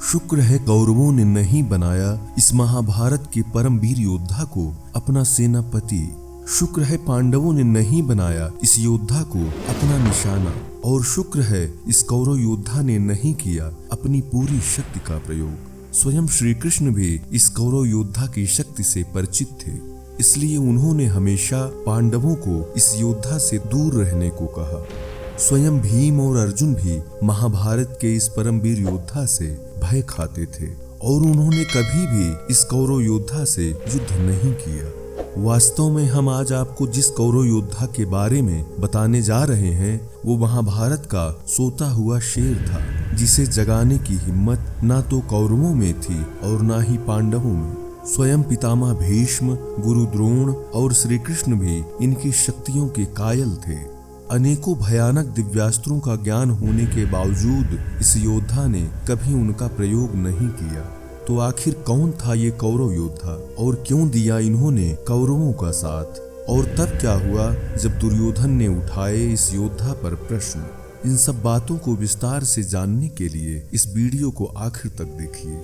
शुक्र है कौरवों ने नहीं बनाया इस महाभारत के परम वीर योद्धा को अपना सेनापति। शुक्र है पांडवों ने नहीं बनाया इस योद्धा को अपना निशाना। और शुक्र है इस कौरव योद्धा ने नहीं किया अपनी पूरी शक्ति का प्रयोग। स्वयं श्री कृष्ण भी इस कौरव योद्धा की शक्ति से परिचित थे, इसलिए उन्होंने हमेशा पांडवों को इस योद्धा से दूर रहने को कहा। स्वयं भीम और अर्जुन भी महाभारत के इस परमवीर योद्धा से भय खाते थे और उन्होंने कभी भी इस कौरव योद्धा से युद्ध नहीं किया। वास्तव में हम आज आपको जिस कौरव योद्धा के बारे में बताने जा रहे हैं वो महाभारत का सोता हुआ शेर था, जिसे जगाने की हिम्मत ना तो कौरवों में थी और ना ही पांडवों में। स्वयं पितामह भीष्म, गुरु द्रोण और श्री कृष्ण भी इनकी शक्तियों के कायल थे। अनेकों भयानक दिव्यास्त्रों का ज्ञान होने के बावजूद इस योद्धा ने कभी उनका प्रयोग नहीं किया। तो आखिर कौन था ये कौरव योद्धा और क्यों दिया इन्होंने कौरवों का साथ? और तब क्या हुआ जब दुर्योधन ने उठाए इस योद्धा पर प्रश्न? इन सब बातों को विस्तार से जानने के लिए इस वीडियो को आखिर तक देखिए।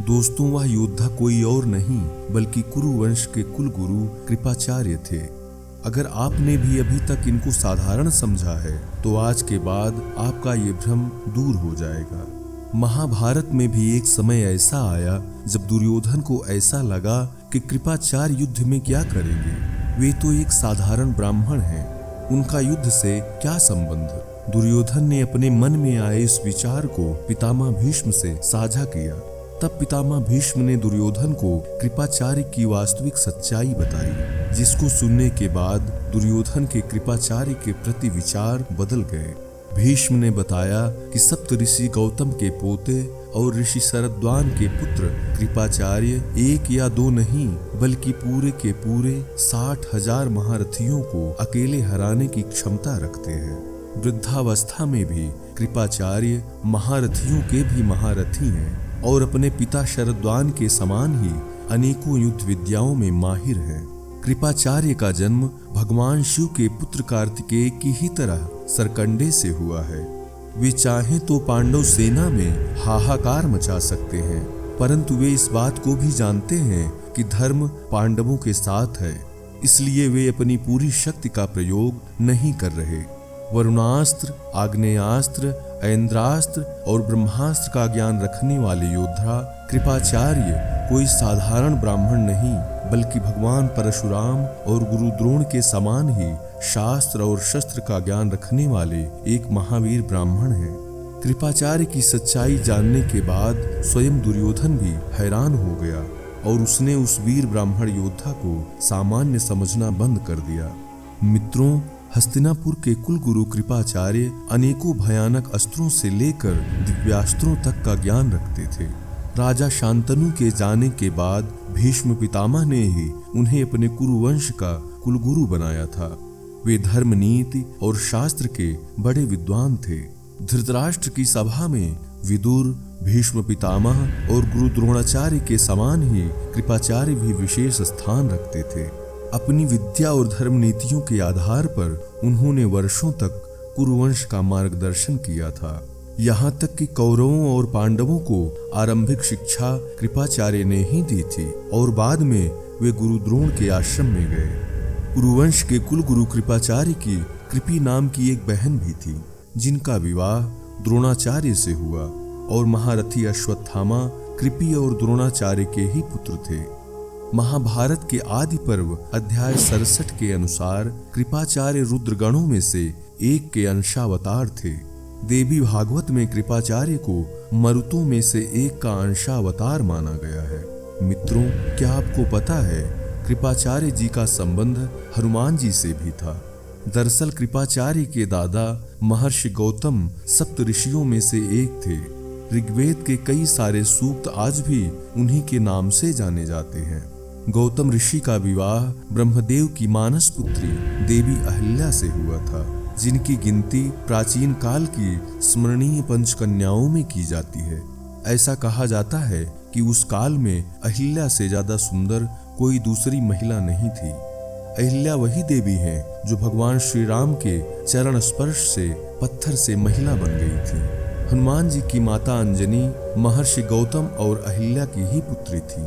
दोस्तों, वह योद्धा कोई और नहीं बल्कि कुरुवंश के कुलगुरु कृपाचार्य थे। अगर आपने भी अभी तक इनको साधारण समझा है तो आज के बाद आपका ये भ्रम दूर हो जाएगा। महाभारत में भी एक समय ऐसा आया जब दुर्योधन को ऐसा लगा कि कृपाचार्य युद्ध में क्या करेंगे, वे तो एक साधारण ब्राह्मण हैं, उनका युद्ध से क्या संबंध। दुर्योधन ने अपने मन में आए इस विचार को पितामह भीष्म से साझा किया। तब पितामह भीष्म ने दुर्योधन को कृपाचार्य की वास्तविक सच्चाई बताई, जिसको सुनने के बाद दुर्योधन के कृपाचार्य के प्रति विचार बदल गए। भीष्म ने बताया कि सप्त ऋषि गौतम के पोते और ऋषि शरद्वान के पुत्र कृपाचार्य एक या दो नहीं बल्कि पूरे के पूरे 60,000 महारथियों को अकेले हराने की क्षमता रखते हैं। वृद्धावस्था में भी कृपाचार्य महारथियों के भी महारथी हैं और अपने पिता शरद्वान के समान ही अनेकों युद्ध विद्याओं में माहिर हैं। कृपाचार्य का जन्म भगवान शिव के पुत्र कार्तिकेय की ही तरह सरकंडे से हुआ है। वे चाहें तो पांडव सेना में हाहाकार मचा सकते हैं, परंतु वे इस बात को भी जानते हैं कि धर्म पांडवों के साथ है, इसलिए वे अपनी पूरी शक्ति का प्रयोग नहीं कर रहे। वरुणास्त्र, आग्नेयास्त्र, ऐन्द्रास्त्र और ब्रह्मास्त्र का ज्ञान रखने वाले योद्धा कृपाचार्य कोई साधारण ब्राह्मण नहीं बल्कि भगवान परशुराम और गुरु द्रोण के समान ही शास्त्र और शस्त्र का ज्ञान रखने वाले एक महावीर ब्राह्मण हैं। कृपाचार्य की सच्चाई जानने के बाद स्वयं दुर्योधन भी हैरान हो गया और उसने उस वीर ब्राह्मण योद्धा को सामान्य समझना बंद कर दिया। मित्रों, हस्तिनापुर के कुलगुरु कृपाचार्य अनेकों भयानक अस्त्रों से लेकर दिव्यास्त्रों तक का ज्ञान रखते थे। राजा शांतनु के जाने के बाद भीष्म पितामह ने ही उन्हें अपने कुरुवंश का कुलगुरु बनाया था। वे धर्म, नीति और शास्त्र के बड़े विद्वान थे। धृतराष्ट्र की सभा में विदुर, भीष्म पितामह और गुरु द्रोणाचार्य के समान ही कृपाचार्य भी विशेष स्थान रखते थे। अपनी विद्या और धर्म नीतियों के आधार पर उन्होंने वर्षों तक कुरुवंश का मार्गदर्शन किया था। यहाँ तक कि कौरवों और पांडवों को आरंभिक शिक्षा कृपाचार्य ने ही दी थी और बाद में वे गुरु द्रोण के आश्रम में गए। कुरुवंश के कुलगुरु कृपाचार्य की कृपी नाम की एक बहन भी थी, जिनका विवाह द्रोणाचार्य से हुआ और महारथी अश्वत्थामा कृपी और द्रोणाचार्य के ही पुत्र थे। महाभारत के आदि पर्व अध्याय 67 के अनुसार कृपाचार्य रुद्रगणों में से एक के अंशावतार थे। देवी भागवत में कृपाचार्य को मरुतों में से एक का अंशावतार माना गया है। मित्रों, क्या आपको पता है कृपाचार्य जी का संबंध हनुमान जी से भी था। दरअसल कृपाचार्य के दादा महर्षि गौतम सप्त ऋषियों में से एक थे। ऋग्वेद के कई सारे सूक्त आज भी उन्हीं के नाम से जाने जाते हैं। गौतम ऋषि का विवाह ब्रह्मदेव की मानस पुत्री देवी अहिल्या से हुआ था, जिनकी गिनती प्राचीन काल की स्मरणीय पंचकन्याओं में की जाती है। ऐसा कहा जाता है कि उस काल में अहिल्या से ज्यादा सुंदर कोई दूसरी महिला नहीं थी। अहिल्या वही देवी हैं जो भगवान श्री राम के चरण स्पर्श से पत्थर से महिला बन गई थी। हनुमान जी की माता अंजनी महर्षि गौतम और अहिल्या की ही पुत्री थी।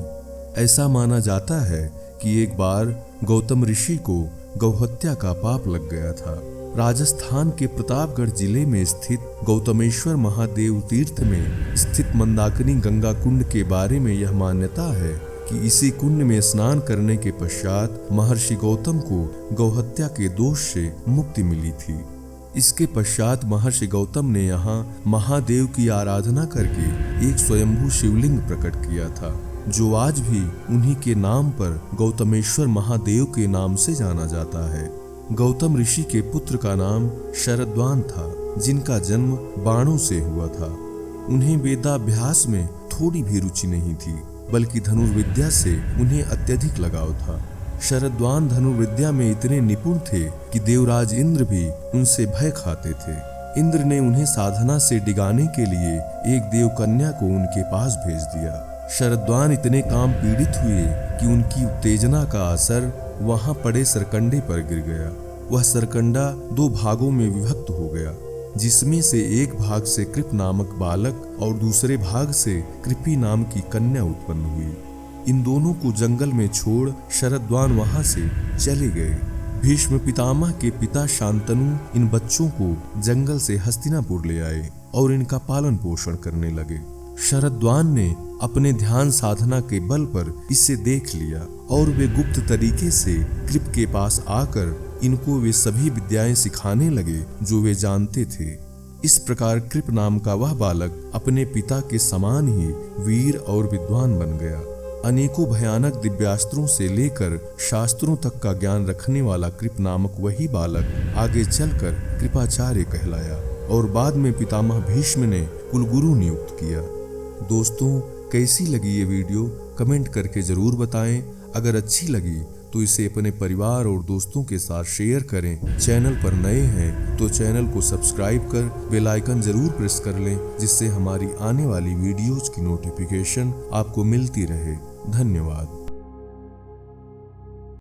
ऐसा माना जाता है कि एक बार गौतम ऋषि को गौहत्या का पाप लग गया था। राजस्थान के प्रतापगढ़ जिले में स्थित गौतमेश्वर महादेव तीर्थ में स्थित मंदाकिनी गंगा कुंड के बारे में यह मान्यता है कि इसी कुंड में स्नान करने के पश्चात महर्षि गौतम को गौहत्या के दोष से मुक्ति मिली थी। इसके पश्चात महर्षि गौतम ने यहाँ महादेव की आराधना करके एक स्वयंभू शिवलिंग प्रकट किया था, जो आज भी उन्हीं के नाम पर गौतमेश्वर महादेव के नाम से जाना जाता है। गौतम ऋषि के पुत्र का नाम शरद्वान था, जिनका जन्म बाणों से हुआ था। उन्हें वेदाभ्यास में थोड़ी भी रुचि नहीं थी, बल्कि धनुर्विद्या से उन्हें अत्यधिक लगाव था। शरद्वान धनुर्विद्या में इतने निपुण थे कि देवराज इंद्र भी उनसे भय खाते थे। इंद्र ने उन्हें साधना से डिगाने के लिए एक देवकन्या को उनके पास भेज दिया। शरद्वान इतने काम पीड़ित हुए कि उनकी उत्तेजना का असर वहां पड़े सरकंडे पर गिर गया। वह सरकंडा 2 भागों में विभक्त हो गया, जिसमें से एक भाग से कृप नामक बालक और दूसरे भाग से कृपी नाम की कन्या उत्पन्न हुई। इन दोनों को जंगल में छोड़ शरद्वान वहां से चले गए। भीष्म पितामह के पिता शांतनु इन बच्चों को जंगल से हस्तिनापुर ले आए और इनका पालन पोषण करने लगे। शरद्वान ने अपने ध्यान साधना के बल पर इसे देख लिया और वे गुप्त तरीके से कृप के पास आकर इनको वे सभी विद्याएं सिखाने लगे जो वे जानते थे। इस प्रकार कृप नाम का वह बालक अपने पिता के समान ही वीर और विद्वान बन गया। अनेकों भयानक दिव्यास्त्रों से लेकर शास्त्रों तक का ज्ञान रखने वाला कृप नामक वही बालक आगे चलकर कृपाचार्य कहलाया और बाद में पितामह भीष्म ने कुलगुरु नियुक्त किया। दोस्तों, कैसी लगी ये वीडियो कमेंट करके जरूर बताएं। अगर अच्छी लगी तो इसे अपने परिवार और दोस्तों के साथ शेयर करें। चैनल पर नए हैं तो चैनल को सब्सक्राइब कर बेल आइकन जरूर प्रेस कर लें, जिससे हमारी आने वाली वीडियोज की नोटिफिकेशन आपको मिलती रहे। धन्यवाद।